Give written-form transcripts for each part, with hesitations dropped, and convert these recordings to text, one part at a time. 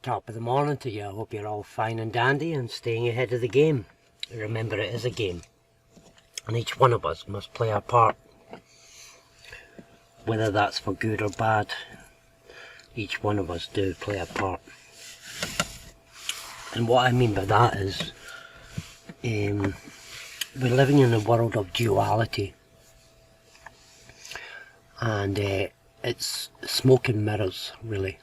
Top of the morning to you. I hope you're all fine and dandy and staying ahead of the game. Remember, it is a game, and each one of us must play our part. Whether that's for good or bad, each one of us do play a part. And what I mean by that is, we're living in a world of duality, and it's smoke and mirrors, really.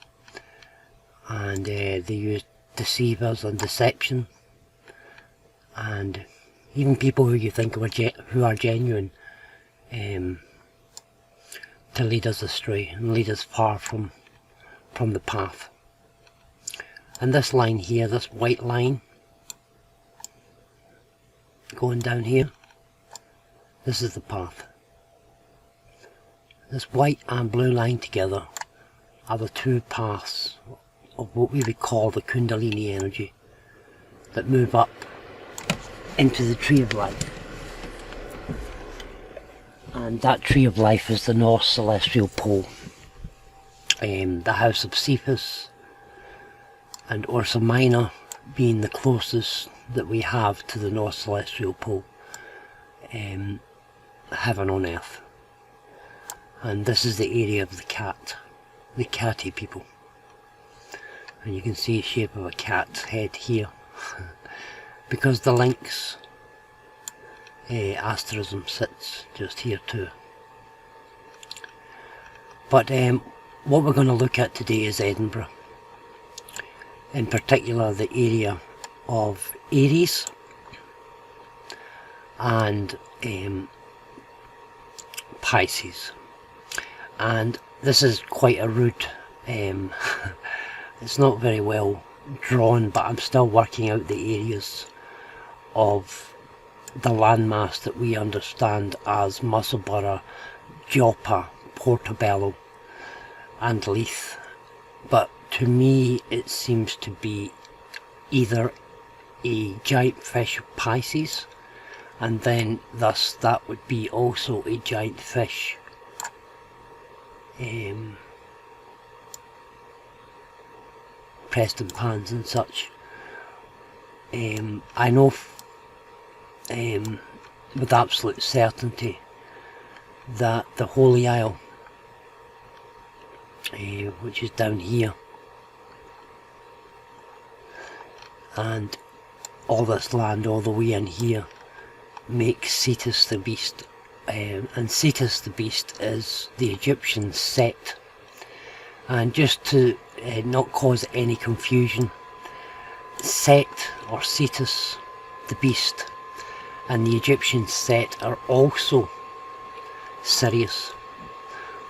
And they use deceivers and deception, and even people who you think who are genuine, to lead us astray and lead us far from the path. And this line here, this white line going down here, this is the path. This white and blue line together are the two paths of what we would call the Kundalini energy that move up into the tree of life. And that tree of life is the North Celestial Pole, the house of Cetus, and Ursa Minor being the closest that we have to the North Celestial Pole, heaven on earth. And this is the area of the catty people. And you can see the shape of a cat's head here, because the lynx asterism sits just here too. But what we're going to look at today is Edinburgh, in particular the area of Aries and Pisces. And this is quite a rude it's not very well drawn, but I'm still working out the areas of the landmass that we understand as Musselburgh, Joppa, Portobello and Leith. But to me it seems to be either a giant fish of Pisces, and then thus that would be also a giant fish Preston pans and such. I know with absolute certainty that the Holy Isle, which is down here, and all this land all the way in here, makes Cetus the beast. And Cetus the beast is the Egyptian Set. And just to not cause any confusion, Set or Cetus the beast and the Egyptian Set are also Sirius,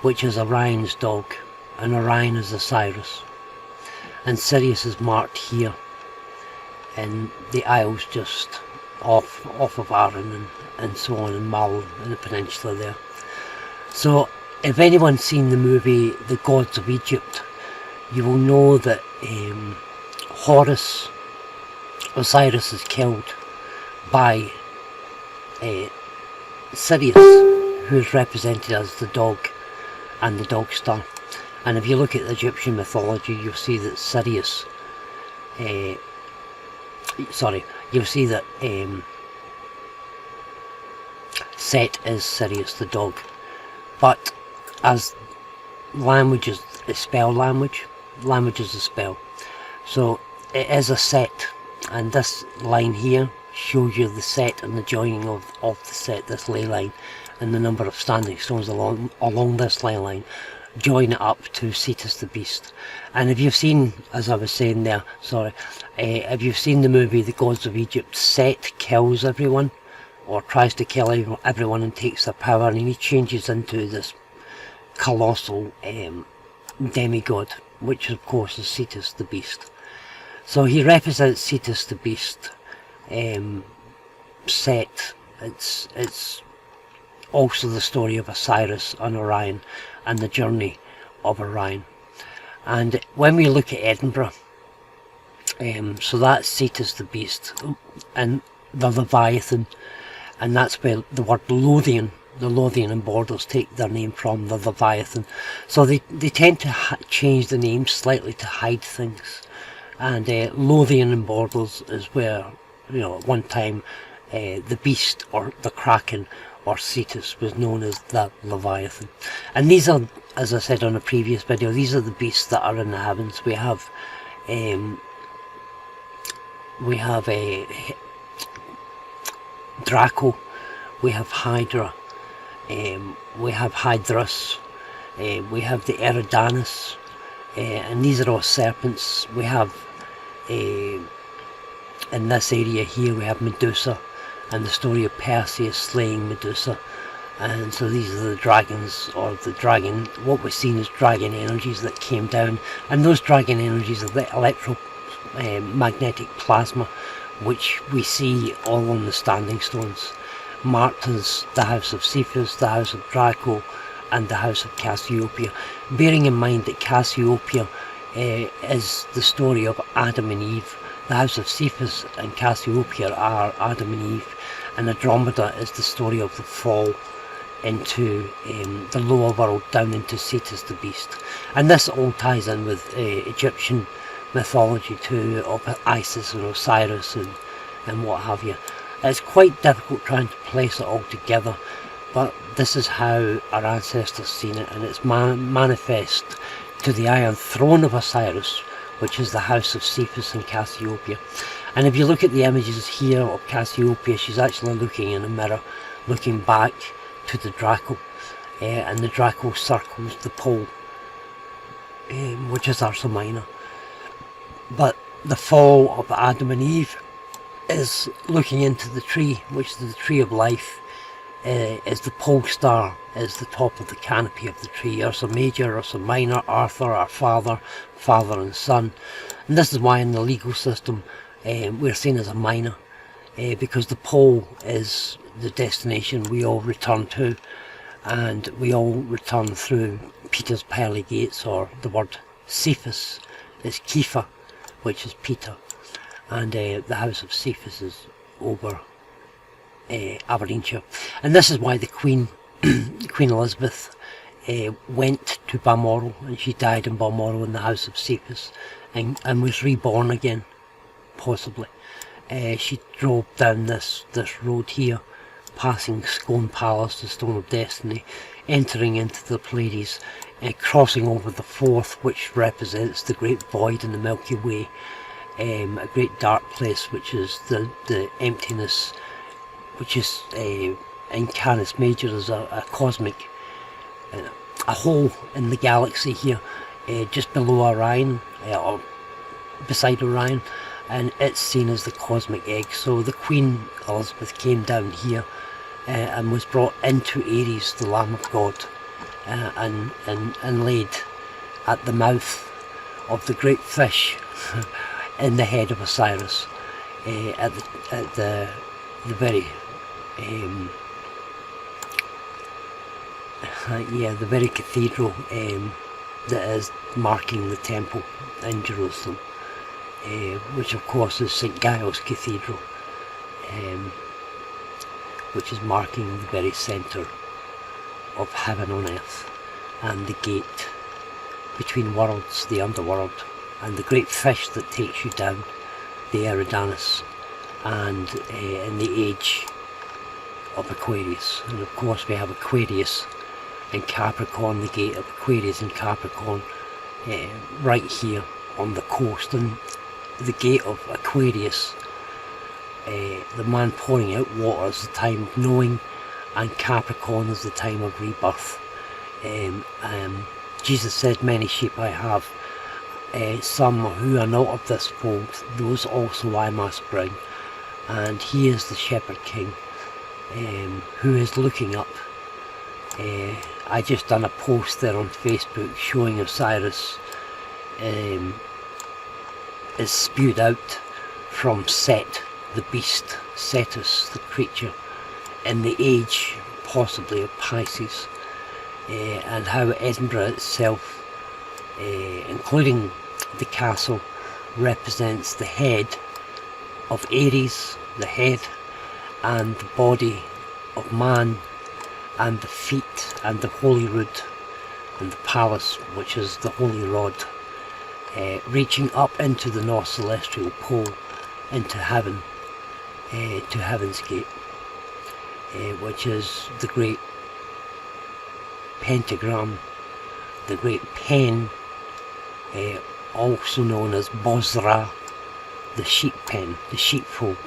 which is Orion's dog, and Orion is Osiris, and Sirius is marked here in the Isles just off of Orion and so on, and Mull in the peninsula there. So if anyone's seen the movie The Gods of Egypt, you will know that Osiris is killed by Sirius, who is represented as the dog and the dog star. And if you look at the Egyptian mythology, you'll see that Sirius, you'll see that Set is Sirius the dog. But as language is a spell language is a spell. So it is a set, and this line here shows you the set and the joining of the set, this ley line, and the number of standing stones along this ley line join it up to Cetus the beast. And if you've seen, as I was saying there, if you've seen the movie The Gods of Egypt, Set kills everyone, or tries to kill everyone and takes their power, and he changes into this colossal demigod, which of course is Cetus the beast. So he represents Cetus the beast. Set, it's also the story of Osiris and Orion and the journey of Orion. And when we look at Edinburgh, so that's Cetus the beast and the Leviathan, and that's where the word Lothian, the Lothian borders take their name from, the Leviathan. So they tend to change the names slightly to hide things. And Lothian and Borders is where, you know, at one time the beast, or the Kraken, or Cetus, was known as the Leviathan. And these are, as I said on a previous video, these are the beasts that are in the heavens. We have Draco, we have Hydra, we have Hydrus, we have the Eridanus, and these are all serpents. We have in this area here we have Medusa, and the story of Perseus slaying Medusa. And so these are the dragons, or the dragon, what we're seeing as dragon energies that came down, and those dragon energies are the electromagnetic plasma, which we see all on the standing stones, marked as the house of Cephas, the house of Draco, and the house of Cassiopeia, bearing in mind that Cassiopeia is the story of Adam and Eve. The house of Cephas and Cassiopeia are Adam and Eve, and Andromeda is the story of the fall into the lower world, down into Cetus the beast. And this all ties in with Egyptian mythology too, of Isis and Osiris and what have you. It's quite difficult trying to place it all together, but this is how our ancestors seen it, and it's manifest to the Iron Throne of Osiris, which is the house of Cephas and Cassiopeia. And if you look at the images here of Cassiopeia, she's actually looking in a mirror, looking back to the Draco, and the Draco circles the pole, which is Ursa Minor. But the fall of Adam and Eve is looking into the tree, which is the tree of life, is the pole star, is the top of the canopy of the tree. Ursa Major, Ursa Minor, Arthur, our father, father and son. And this is why in the legal system we're seen as a minor, because the pole is the destination we all return to, and we all return through Peter's pearly gates, or the word Cephas is Kepha, which is Peter, and the house of Cephas is over Aberdeenshire. And this is why the Queen, Queen Elizabeth, went to Balmoral, and she died in Balmoral in the house of Cephas, and was reborn again, possibly. She drove down this road here, passing Scone Palace, the Stone of Destiny, entering into the Pleiades, crossing over the Fourth, which represents the great void in the Milky Way, a great dark place, which is the emptiness, which is in Canis Major is a cosmic, a hole in the galaxy here, just below Orion, or beside Orion, and it's seen as the cosmic egg. So the Queen Elizabeth came down here and was brought into Aries, the Lamb of God, and laid at the mouth of the great fish in the head of Osiris, at the very the very cathedral that is marking the temple in Jerusalem, which of course is St. Giles Cathedral, which is marking the very centre of heaven on earth, and the gate between worlds, the underworld, and the great fish that takes you down, the Eridanus, and in the age of Aquarius. And of course we have Aquarius in Capricorn, the gate of Aquarius in Capricorn, right here on the coast. And the gate of Aquarius, the man pouring out water, is the time of knowing, and Capricorn is the time of rebirth. Jesus said, many sheep I have, some who are not of this fold, those also I must bring. And he is the shepherd king, who is looking up. I just done a post there on Facebook showing Osiris is spewed out from Set, the beast, Cetus, the creature, in the age possibly of Pisces, and how Edinburgh itself, including the castle, represents the head of Aries, the head, and the body of man, and the feet, and the holy rood, and the palace, which is the holy rod, reaching up into the North Celestial Pole, into heaven, to Heaven's Gate, which is the great pentagram, the great pen, also known as Bozrah, the sheep pen, the sheepfold,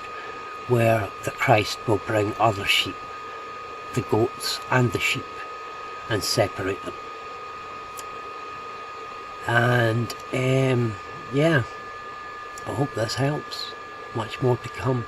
where the Christ will bring other sheep, the goats and the sheep, and separate them. And yeah, I hope this helps. Much more to come.